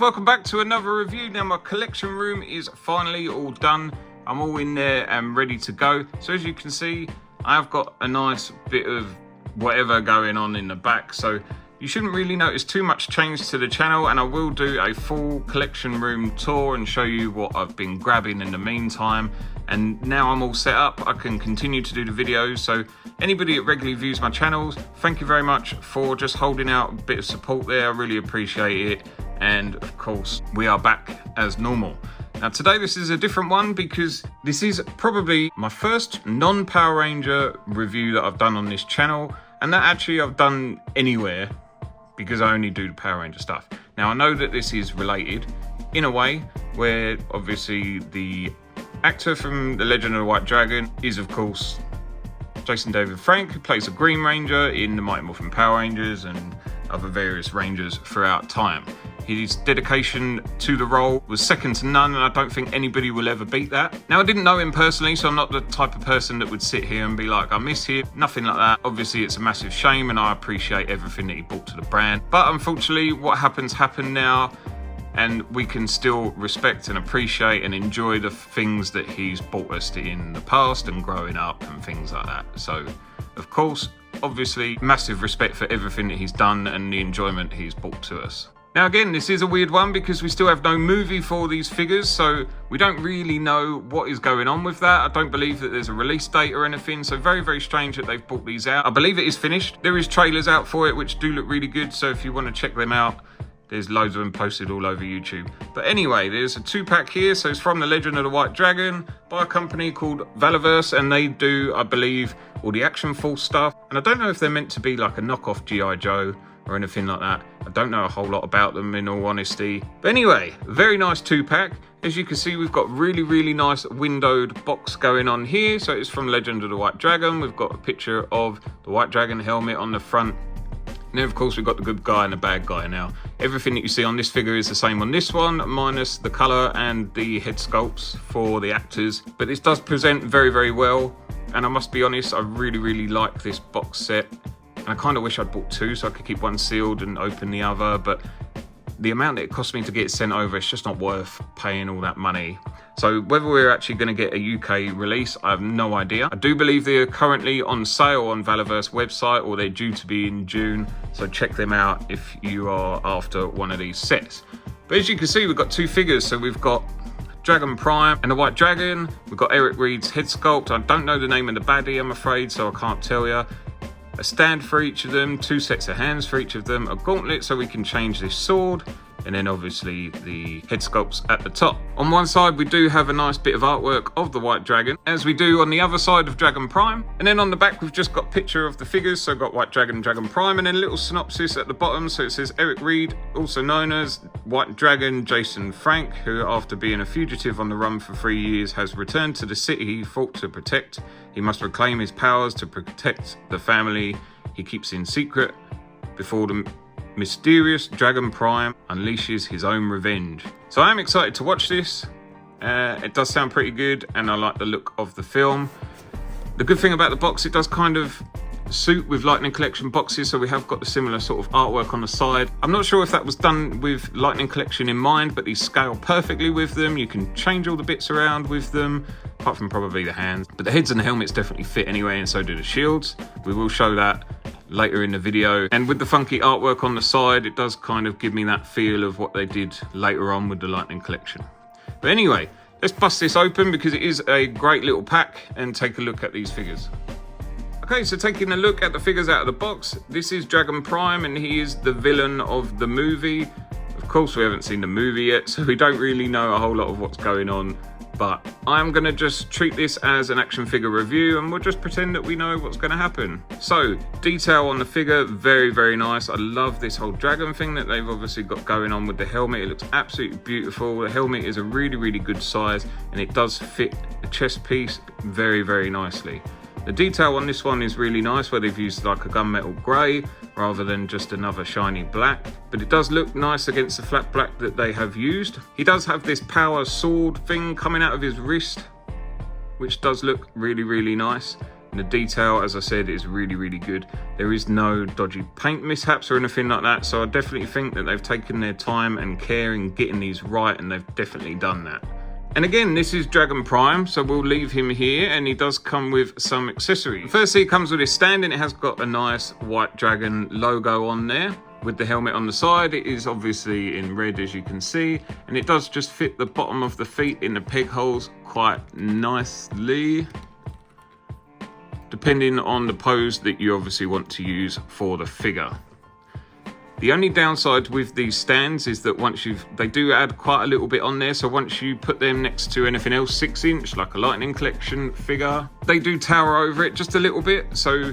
welcome back to another review. Now my collection room is finally all done. I'm all in there and ready to go. So as you can see, I've got a nice bit of whatever going on in the back. So you shouldn't really notice too much change to the channel, and I will do a full collection room tour and show you what I've been grabbing in the meantime. And now I'm all set up, I can continue to do the videos. So anybody that regularly views my channels, thank you very much for just holding out a bit of support there. I really appreciate it. And of course, we are back as normal. Now today this is a different one because this is probably my first non-Power Ranger review that I've done on this channel, and that actually I've done anywhere because I only do the Power Ranger stuff. Now I know that this is related in a way where obviously the actor from The Legend of the White Dragon is of course Jason David Frank, who plays a Green Ranger in the Mighty Morphin Power Rangers and other various Rangers throughout time. His dedication to the role was second to none, and I don't think anybody will ever beat that. Now, I didn't know him personally, so I'm not the type of person that would sit here and be like, I miss him, nothing like that. Obviously, it's a massive shame, and I appreciate everything that he brought to the brand. But unfortunately, what happened now, and we can still respect and appreciate and enjoy the things that he's brought us in the past and growing up and things like that. So, of course, obviously, massive respect for everything that he's done and the enjoyment he's brought to us. Now again, this is a weird one because we still have no movie for these figures, so we don't really know what is going on with that. I don't believe that there's a release date or anything, so very, very strange that they've brought these out. I believe it is finished. There is trailers out for it which do look really good, so if you want to check them out, there's loads of them posted all over YouTube. But anyway, there's a 2-pack here, so it's from The Legend of the White Dragon by a company called Valaverse, and they do, I believe, all the Action Force stuff. And I don't know if they're meant to be like a knockoff G.I. Joe or anything like that. I don't know a whole lot about them in all honesty. But anyway, very nice 2-pack. As you can see, we've got really, really nice windowed box going on here. So it's from Legend of the White Dragon. We've got a picture of the White Dragon helmet on the front. And then of course we've got the good guy and the bad guy now. Everything that you see on this figure is the same on this one, minus the colour and the head sculpts for the actors. But this does present very, very well. And I must be honest, I really, really like this box set. And I kind of wish I'd bought two so I could keep one sealed and open the other, but the amount that it cost me to get it sent over, it's just not worth paying all that money. So whether we're actually going to get a UK release, I have no idea. I do believe they're currently on sale on Valaverse website, or they're due to be in June. So check them out if you are after one of these sets. But as you can see, we've got two figures. So we've got Dragon Prime and the White Dragon. We've got Eric Reed's head sculpt. I don't know the name of the baddie, I'm afraid, so I can't tell you. A stand for each of them, 2 sets of hands for each of them, a gauntlet so we can change this sword, and then obviously the head sculpts at the top. On one side we do have a nice bit of artwork of the White Dragon, as we do on the other side of Dragon Prime. And then on the back we've just got a picture of the figures, so got White Dragon, Dragon Prime, and then a little synopsis at the bottom. So it says Eric Reed, also known as White Dragon Jason Frank, who after being a fugitive on the run for 3 years has returned to the city he fought to protect. He must reclaim his powers to protect the family he keeps in secret before the mysterious Dragon Prime unleashes his own revenge. So I am excited to watch this. It does sound pretty good, and I like the look of the film. The good thing about the box, it does kind of suit with Lightning Collection boxes, so we have got the similar sort of artwork on the side. I'm not sure if that was done with Lightning Collection in mind, but these scale perfectly with them. You can change all the bits around with them, apart from probably the hands. But the heads and the helmets definitely fit anyway, and so do the shields. We will show that later in the video. And with the funky artwork on the side, it does kind of give me that feel of what they did later on with the Lightning Collection. But anyway, let's bust this open because it is a great little pack, and take a look at these figures. Okay, so taking a look at the figures out of the box, this is Dragon Prime, and he is the villain of the movie. Of course, we haven't seen the movie yet, so we don't really know a whole lot of what's going on. But I'm going to just treat this as an action figure review, and we'll just pretend that we know what's going to happen. So, detail on the figure, very, very nice. I love this whole dragon thing that they've obviously got going on with the helmet. It looks absolutely beautiful. The helmet is a really, really good size, and it does fit the chest piece very, very nicely. The detail on this one is really nice, where they've used like a gunmetal grey rather than just another shiny black. But it does look nice against the flat black that they have used. He does have this power sword thing coming out of his wrist, which does look really, really nice. And the detail, as I said, is really, really good. There is no dodgy paint mishaps or anything like that. So I definitely think that they've taken their time and care in getting these right, and they've definitely done that. And again, this is Dragon Prime, so we'll leave him here, and he does come with some accessories. Firstly, it comes with his stand, and it has got a nice white dragon logo on there with the helmet on the side. It is obviously in red, as you can see, and it does just fit the bottom of the feet in the peg holes quite nicely, depending on the pose that you obviously want to use for the figure. The only downside with these stands is that they do add quite a little bit on there, so once you put them next to anything else 6-inch, like a Lightning Collection figure, they do tower over it just a little bit. So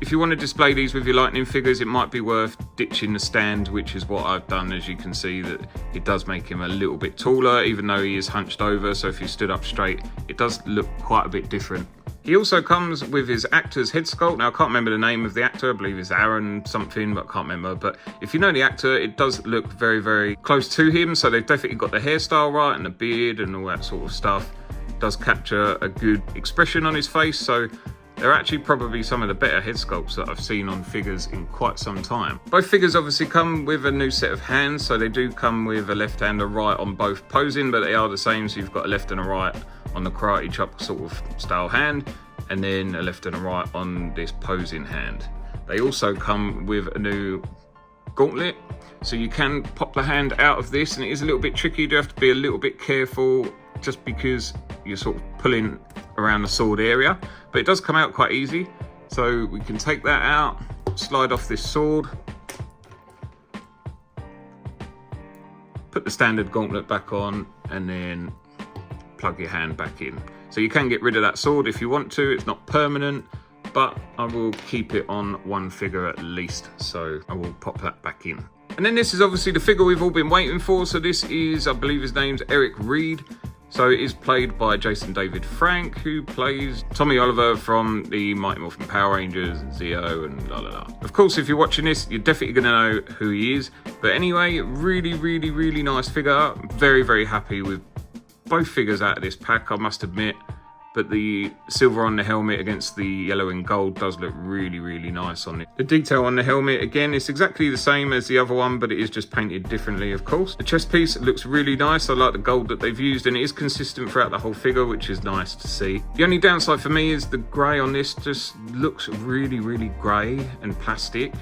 if you want to display these with your Lightning figures, it might be worth ditching the stand, which is what I've done. As you can see, that it does make him a little bit taller, even though he is hunched over, so if he stood up straight, it does look quite a bit different. He also comes with his actor's head sculpt. Now, I can't remember the name of the actor. I believe it's Aaron something, but I can't remember. But if you know the actor, it does look very, very close to him. So they've definitely got the hairstyle right and the beard and all that sort of stuff. It does capture a good expression on his face. So they're actually probably some of the better head sculpts that I've seen on figures in quite some time. Both figures obviously come with a new set of hands. So they do come with a left and a right on both posing, but they are the same. So you've got a left and a right on the karate chop sort of style hand, and then a left and a right on this posing hand. They also come with a new gauntlet, so you can pop the hand out of this, and it is a little bit tricky. You do have to be a little bit careful just because you're sort of pulling around the sword area, but it does come out quite easy. So we can take that out, slide off this sword, put the standard gauntlet back on, and then plug your hand back in. So you can get rid of that sword if you want to. It's not permanent, but I will keep it on one figure at least. So I will pop that back in. And then this is obviously the figure we've all been waiting for. So this is, I believe his name's Eric Reed. So it is played by Jason David Frank, who plays Tommy Oliver from the Mighty Morphin Power Rangers and Zeo and la la la. Of course, if you're watching this, you're definitely going to know who he is. But anyway, really, really, really nice figure. Very, very happy with both figures out of this pack, I must admit, but the silver on the helmet against the yellow and gold does look really, really nice on it. The detail on the helmet, again, it's exactly the same as the other one, but it is just painted differently, of course. The chest piece looks really nice. I like the gold that they've used, and it is consistent throughout the whole figure, which is nice to see. The only downside for me is the grey on this just looks really, really grey and plastic.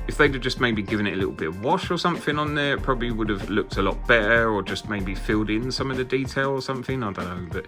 If they'd have just maybe given it a little bit of wash or something on there, it probably would have looked a lot better, or just maybe filled in some of the detail or something, I don't know. But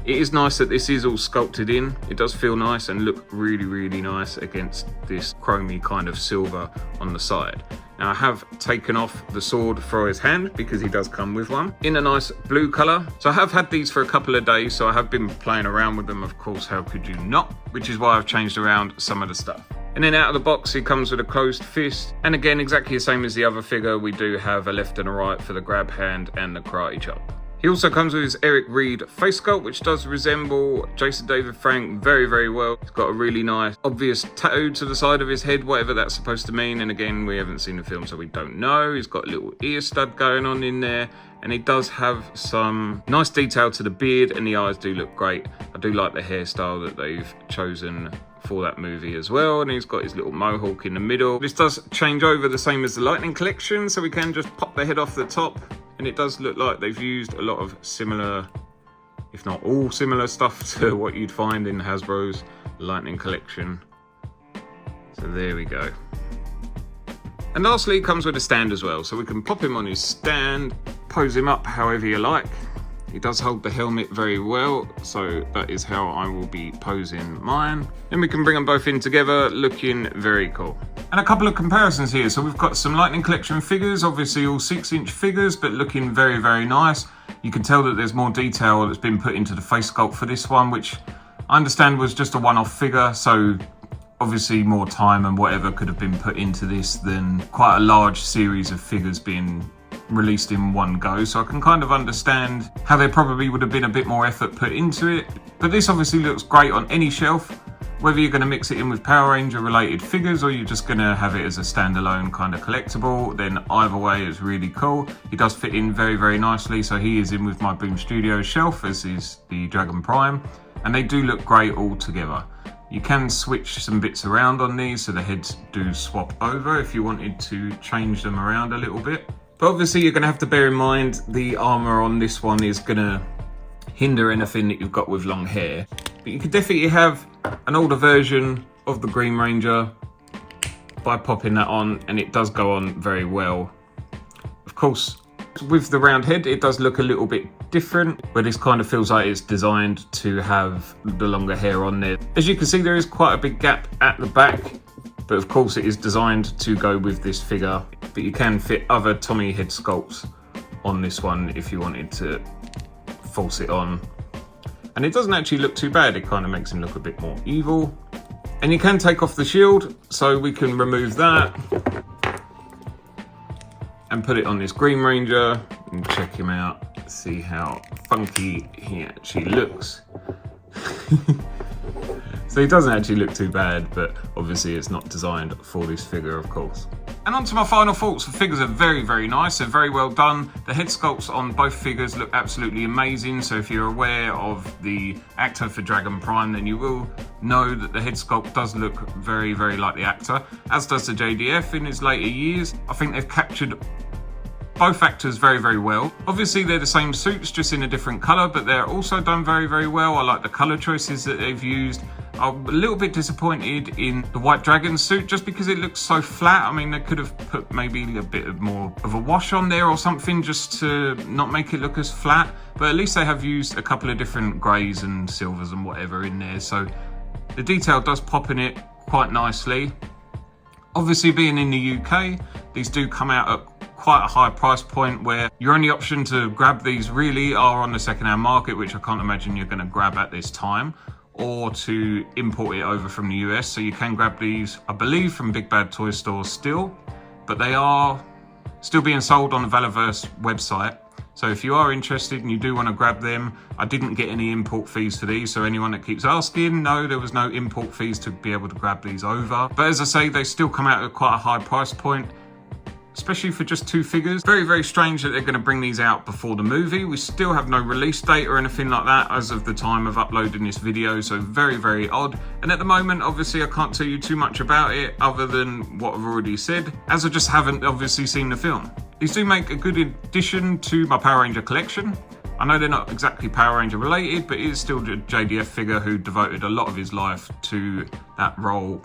it is nice that this is all sculpted in. It does feel nice and look really, really nice against this chromy kind of silver on the side. Now I have taken off the sword for his hand because he does come with one in a nice blue colour. So I have had these for a couple of days, so I have been playing around with them, of course, how could you not? Which is why I've changed around some of the stuff. And then out of the box, he comes with a closed fist. And again, exactly the same as the other figure, we do have a left and a right for the grab hand and the karate chop. He also comes with his Eric Reed face sculpt, which does resemble Jason David Frank very, very well. He's got a really nice, obvious tattoo to the side of his head, whatever that's supposed to mean. And again, we haven't seen the film, so we don't know. He's got a little ear stud going on in there. And he does have some nice detail to the beard, and the eyes do look great. I do like the hairstyle that they've chosen for that movie as well, and he's got his little mohawk in the middle. This does change over the same as the Lightning Collection, so we can just pop the head off the top, and it does look like they've used a lot of similar, if not all similar stuff to what you'd find in Hasbro's Lightning Collection. So there we go. And lastly, it comes with a stand as well, so we can pop him on his stand, pose him up however you like. He does hold the helmet very well, so that is how I will be posing mine. Then we can bring them both in together, looking very cool. And a couple of comparisons here. So we've got some Lightning Collection figures, obviously all 6-inch figures, but looking very, very nice. You can tell that there's more detail that's been put into the face sculpt for this one, which I understand was just a one-off figure, so obviously more time and whatever could have been put into this than quite a large series of figures being released in one go. So I can kind of understand how there probably would have been a bit more effort put into it. But this obviously looks great on any shelf, whether you're going to mix it in with Power Ranger related figures or you're just going to have it as a standalone kind of collectible, then either way it's really cool. He does fit in very, very nicely. So he is in with my Boom Studios shelf, as is the Dragon Prime, and they do look great all together. You can switch some bits around on these, so the heads do swap over if you wanted to change them around a little bit. But obviously you're going to have to bear in mind the armour on this one is going to hinder anything that you've got with long hair. But you could definitely have an older version of the Green Ranger by popping that on, and it does go on very well. Of course, with the round head, it does look a little bit different, but this kind of feels like it's designed to have the longer hair on there. As you can see, there is quite a big gap at the back, but of course it is designed to go with this figure. But you can fit other Tommy head sculpts on this one if you wanted to force it on. And it doesn't actually look too bad. It kind of makes him look a bit more evil. And you can take off the shield, so we can remove that and put it on this Green Ranger and check him out, see how funky he actually looks. So he doesn't actually look too bad, but obviously it's not designed for this figure, of course. And on to my final thoughts. The figures are very, very nice. They're very well done. The head sculpts on both figures look absolutely amazing. So if you're aware of the actor for Dragon Prime, then you will know that the head sculpt does look very, very like the actor, as does the JDF in his later years. I think they've captured both actors very, very well. Obviously they're the same suits, just in a different colour, but they're also done very, very well. I like the colour choices that they've used. I'm a little bit disappointed in the White Dragon suit just because it looks so flat. I mean, they could have put maybe a bit more of a wash on there or something just to not make it look as flat. But at least they have used a couple of different greys and silvers and whatever in there. So the detail does pop in it quite nicely. Obviously being in the UK, these do come out at quite a high price point where your only option to grab these really are on the second-hand market, which I can't imagine you're going to grab at this time, or to import it over from the US. So you can grab these, I believe, from Big Bad Toy Stores still, but they are still being sold on the Valaverse website. So if you are interested and you do want to grab them, I didn't get any import fees for these, so anyone that keeps asking, no, there was no import fees to be able to grab these over. But as I say, they still come out at quite a high price point, especially for just two figures. Very, very strange that they're going to bring these out before the movie. We still have no release date or anything like that as of the time of uploading this video, so very, very odd. And at the moment, obviously, I can't tell you too much about it other than what I've already said, as I just haven't obviously seen the film. These do make a good addition to my Power Ranger collection. I know they're not exactly Power Ranger related, but it is still a JDF figure who devoted a lot of his life to that role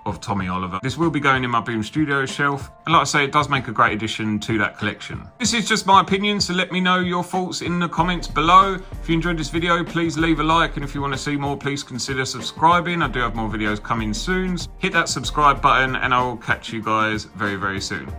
of Tommy Oliver. This will be going in my Boom Studios shelf, and like I say, it does make a great addition to that collection. This is just my opinion, so let me know your thoughts in the comments below. If you enjoyed this video, please leave a like, and if you want to see more, please consider subscribing. I do have more videos coming soon. Hit that subscribe button, and I will catch you guys very, very soon.